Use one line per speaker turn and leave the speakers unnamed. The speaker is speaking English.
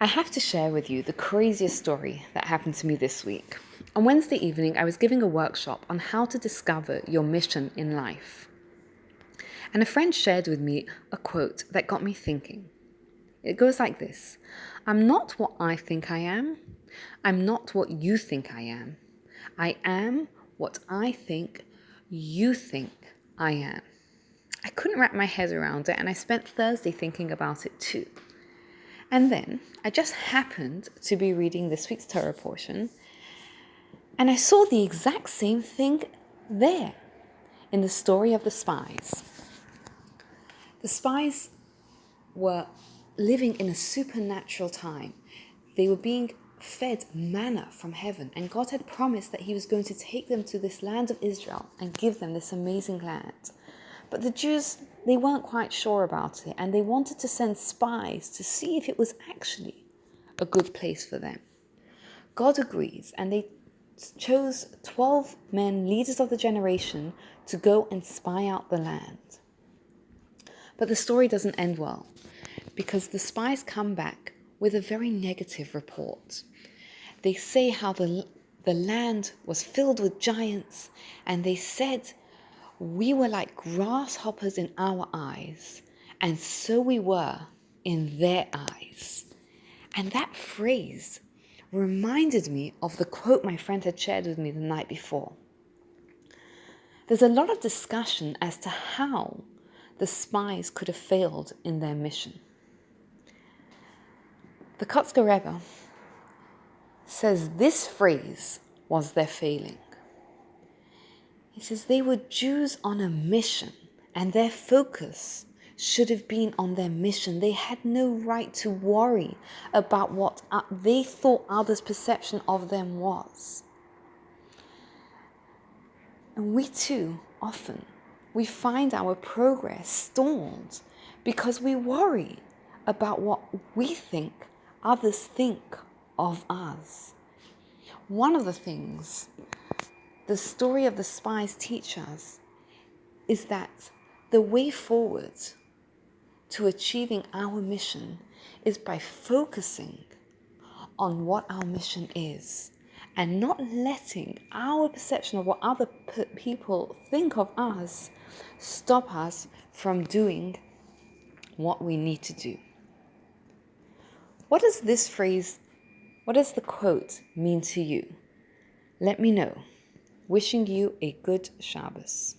I have to share with you the craziest story that happened to me this week. On Wednesday evening, I was giving a workshop on how to discover your mission in life. And a friend shared with me a quote that got me thinking. It goes like this: I'm not what I think I am. I'm not what you think I am. I am what I think you think I am. I couldn't wrap my head around it, and I spent Thursday thinking about it too. And then I just happened to be reading this week's Torah portion, and I saw the exact same thing there in the story of the spies. The spies were living in a supernatural time. They were being fed manna from heaven, and God had promised that He was going to take them to this land of Israel and give them this amazing land. But the Jews, they weren't quite sure about it, and they wanted to send spies to see if it was actually a good place for them. God agrees, and they chose 12 men, leaders of the generation, to go and spy out the land. But the story doesn't end well, because the spies come back with a very negative report. They say how the land was filled with giants, and they said, "We were like grasshoppers in our eyes, and so we were in their eyes." And that phrase reminded me of the quote my friend had shared with me the night before. There's a lot of discussion as to how the spies could have failed in their mission. The Kotzker Rebbe says this phrase was their failing. He says they were Jews on a mission, and their focus should have been on their mission. They had no right to worry about what they thought others' perception of them was. And we too, often, we find our progress stalled because we worry about what we think others think of us. One of the things the story of the spies teach us is that the way forward to achieving our mission is by focusing on what our mission is and not letting our perception of what other people think of us stop us from doing what we need to do. What does the quote mean to you? Let me know. Wishing you a good Shabbos.